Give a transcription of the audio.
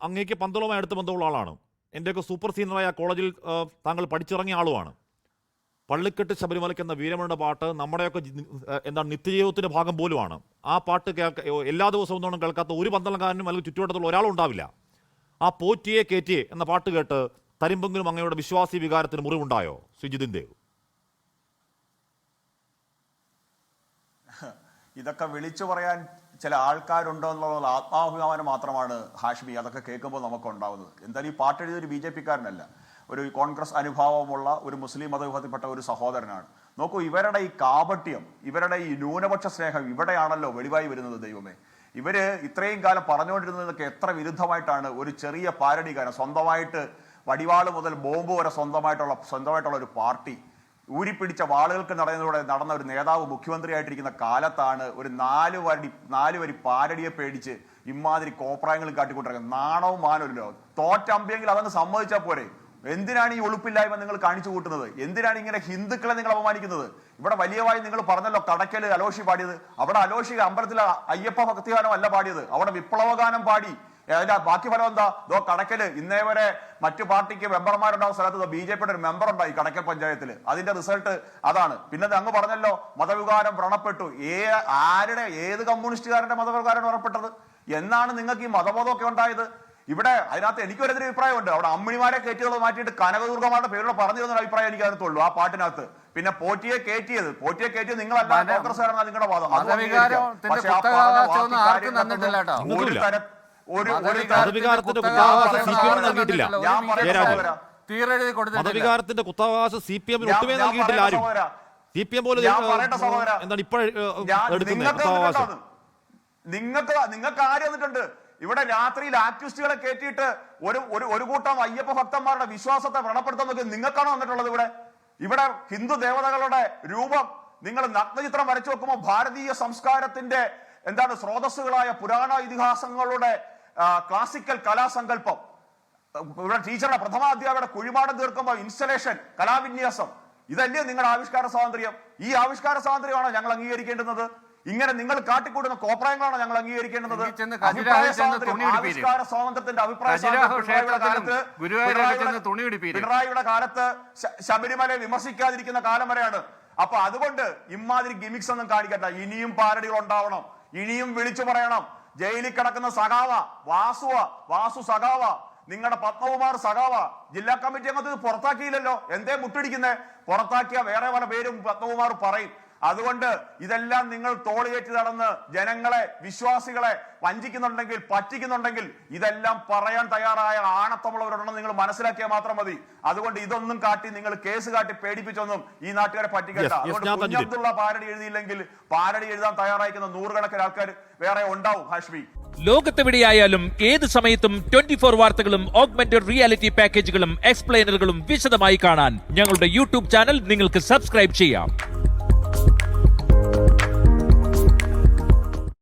അങ്ങേക്ക് പന്തളവുമായി അടുത്ത ബന്ധമുള്ള ആളാണ്. എൻ്റെയൊക്കെ സൂപ്പർ സീനിയറായ കോളേജിൽ താങ്കൾ പഠിച്ചിറങ്ങിയ ആളുമാണ്. പള്ളിക്കെട്ട് ശബരിമലയ്ക്ക് എന്ന വീരമരുടെ പാട്ട് നമ്മുടെയൊക്കെ എന്താണ് നിത്യജീവിതത്തിൻ്റെ ഭാഗം പോലുമാണ്. ആ പാട്ട് എല്ലാ ദിവസവും ഒന്നും കേൾക്കാത്ത ഒരു പന്തളംകാരനും അല്ലെങ്കിൽ ചുറ്റുവട്ടത്തുള്ള ഒരാളും ഉണ്ടാവില്ല. ആ പോറ്റിയെ കേറ്റിയെ എന്ന പാട്ട് കേട്ട് തരിമ്പെങ്കിലും അങ്ങയുടെ വിശ്വാസി വികാരത്തിന് മുറിവുണ്ടായോ ശ്രീ ജിതിൻ ദേവ്? ഇതൊക്കെ വിളിച്ചു പറയാൻ ചില ആൾക്കാരുണ്ടോ എന്നുള്ള ആത്മാഭിമാനം മാത്രമാണ് ഹാഷ്മി. അതൊക്കെ കേൾക്കുമ്പോൾ നമുക്ക് ഉണ്ടാവുന്നത്. എന്തായാലും ഈ പാട്ടെഴുതിയ ഒരു BJP-കാരനല്ല, ഒരു കോൺഗ്രസ് അനുഭാവമുള്ള ഒരു മുസ്ലിം മതവിഭാഗത്തിൽപ്പെട്ട ഒരു സഹോദരനാണ്. നോക്കൂ, ഇവരുടെ ഈ കാപട്യം, ഇവരുടെ ഈ ന്യൂനപക്ഷ സ്നേഹം ഇവിടെയാണല്ലോ വെളിവായി വരുന്നത്. ദൈവമേ, ഇവര് ഇത്രയും കാലം പറഞ്ഞുകൊണ്ടിരുന്നതൊക്കെ എത്ര വിരുദ്ധമായിട്ടാണ്. ഒരു ചെറിയ പാരഡിക്കാരൻ, സ്വന്തമായിട്ട് വടിവാള് മുതൽ ബോംബ് വരെ സ്വന്തമായിട്ടുള്ള ഒരു പാർട്ടി, ഊരിപ്പിടിച്ച വാളുകൾക്ക് നടന്ന ഒരു നേതാവ് മുഖ്യമന്ത്രിയായിട്ടിരിക്കുന്ന കാലത്താണ് ഒരു നാല് വരി പാരടിയെ പേടിച്ച് ഇമാതിരി കോപ്രായങ്ങൾ കാട്ടിക്കൊണ്ടിരിക്കുന്നത്. നാണവും മാനമില്ലല്ലോ. തോറ്റമ്പെങ്കിൽ അതങ്ങ് സമ്മതിച്ചാൽ പോരെ. എന്തിനാണ് ഈ ഒളിപ്പില്ലായ്മ നിങ്ങൾ കാണിച്ചു കൂട്ടുന്നത്? എന്തിനാണ് ഇങ്ങനെ ഹിന്ദുക്കളെ നിങ്ങൾ അപമാനിക്കുന്നത്? ഇവിടെ വലിയവായി നിങ്ങൾ പറഞ്ഞല്ലോ കടക്കല് അലോഷി പാടിയത്. അവിടെ അലോഷി അമ്പലത്തിലെ അയ്യപ്പ ഭക്തിഗാനം അല്ല പാടിയത്, അവിടെ വിപ്ലവഗാനം പാടി. അതിന്റെ ബാക്കി ഫലം എന്താ? കടക്കല് ഇന്നേ വരെ മറ്റു പാർട്ടിക്ക് മെമ്പർമാരുണ്ടാകുന്ന സ്ഥലത്ത് BJP-യുടെ ഒരു മെമ്പർ ഉണ്ടായി കടക്കൽ പഞ്ചായത്തിൽ. അതിന്റെ റിസൾട്ട് അതാണ്. പിന്നെ അങ്ങ് പറഞ്ഞല്ലോ മതവികാരം വ്രണപ്പെട്ടു. ഏത് കമ്മ്യൂണിസ്റ്റുകാരന്റെ മതവികാരം വ്രണപ്പെട്ടത്? എന്നാണ് നിങ്ങൾക്ക് ഈ മതബോധമൊക്കെ ഉണ്ടായത്? ഇവിടെ അതിനകത്ത് എനിക്കൊരെതിരെ അഭിപ്രായമുണ്ട്. അവിടെ അമ്മിണിമാരെ കയറ്റിയത് മാറ്റിയിട്ട് കനകദുർഗമാരുടെ പേരിലൂടെ പറഞ്ഞു തന്ന അഭിപ്രായം എനിക്ക് അതിനകത്തുള്ളൂ ആ പാട്ടിനകത്ത്. പിന്നെ പോറ്റിയെ കയറ്റിയത് നിങ്ങളല്ല, കോൺഗ്രസ്സുകാരാണ് നിങ്ങളുടെ വാദം. മതവികാരത്തിന്റെ കുത്തവകാശം CPM ഒട്ടുമേ നൽകിയിട്ടില്ല ആരും. CPM പോലും എന്താണ് ഇപ്പോഴെടുക്കുന്നത്? നിങ്ങൾക്ക് ആര് വന്നിട്ടുണ്ട്? ഇവിടെ രാത്രിയിൽ ആക്ടിവിസ്റ്റുകളെ കയറ്റിയിട്ട് ഒരു കൂട്ടം അയ്യപ്പ ഭക്തന്മാരുടെ വിശ്വാസത്തെ വ്രണപ്പെടുത്താൻ നോക്കി നിങ്ങൾക്കാണോ വന്നിട്ടുള്ളത്? ഇവിടെ ഹിന്ദു ദേവതകളുടെ രൂപം നിങ്ങൾ നഗ്നചിത്രം വരച്ചു വെക്കുമ്പോൾ ഭാരതീയ സംസ്കാരത്തിന്റെ സ്രോതസ്സുകളായ പുരാണ ഇതിഹാസങ്ങളുടെ ക്ലാസിക്കൽ കലാസങ്കല്പം, ഇവിടെ ടീച്ചറുടെ പ്രഥമാധ്യാപകരുടെ കുഴിമാടം തീർക്കുമ്പോൾ ഇൻസ്റ്റലേഷൻ, കലാവിന്യാസം, ഇതല്ലേ നിങ്ങളുടെ ആവിഷ്കാര സ്വാതന്ത്ര്യം? ഈ ആവിഷ്കാര സ്വാതന്ത്ര്യമാണോ ഞങ്ങൾ അംഗീകരിക്കേണ്ടുന്നത്? ഇങ്ങനെ നിങ്ങൾ കാട്ടിക്കൂട്ടുന്ന കോപ്രായങ്ങളാണ് ഞങ്ങൾ അംഗീകരിക്കേണ്ടത്? ആവിഷ്കാര സ്വാതന്ത്ര്യത്തിന്റെ പിണറായിയുടെ കാലത്ത് ശബരിമലയെ വിമർശിക്കാതിരിക്കുന്ന കാലം വരെയാണ്. അപ്പൊ അതുകൊണ്ട് ഇമാതിരി ഗിമിക്സ് ഒന്നും കാണിക്കണ്ട. ഇനിയും പാരഡികൾ ഉണ്ടാവണം, ഇനിയും വിളിച്ചു പറയണം. ജയിലിൽ കിടക്കുന്ന സഖാവ വാസു സഖാവ, നിങ്ങളുടെ പത്മകുമാർ സഖാവ. ജില്ലാ കമ്മിറ്റി അങ്ങനത്തെ പുറത്താക്കിയില്ലല്ലോ. എന്തേ മുട്ടിടിക്കുന്നേ? പുറത്താക്കിയ വേറെ പല പേരും പത്മകുമാർ പറയും. അതുകൊണ്ട് ഇതെല്ലാം നിങ്ങൾ തോളുകയറ്റി നടന്ന് ജനങ്ങളെ, വിശ്വാസികളെ വഞ്ചിക്കുന്നുണ്ടെങ്കിൽ, പറ്റിക്കുന്നുണ്ടെങ്കിൽ ഇതെല്ലാം പറയാൻ തയ്യാറായ ആണത്തമുള്ളവരുണ്ടെന്ന് നിങ്ങൾ മനസ്സിലാക്കിയാൽ മാത്രം മതി. അതുകൊണ്ട് ഇതൊന്നും കാട്ടി നിങ്ങൾ കേസ് കാട്ടി പേടിപ്പിച്ചൊന്നും ഈ നാട്ടുകാരെ പറ്റിക്കണ്ട. അതുകൊണ്ട് കുഞ്ഞബ്ദുള്ള പാരഡി എഴുതിയില്ലെങ്കിൽ പാരഡി എഴുതാൻ തയ്യാറായിരിക്കുന്ന നൂറുകണക്കിന് ആൾക്കാർ വേറെ ഉണ്ടാവും. ഹാഷ്മി, ലോകത്തെവിടെയായാലും ഏത് സമയത്തും 24 വാർത്തകളും ഓഗ്മെന്റഡ് റിയാലിറ്റി പാക്കേജുകളും എക്സ്പ്ലെയിനറുകളും വിശദമായി കാണാൻ ഞങ്ങളുടെ YouTube ചാനൽ നിങ്ങൾക്ക് സബ്സ്ക്രൈബ് ചെയ്യാം.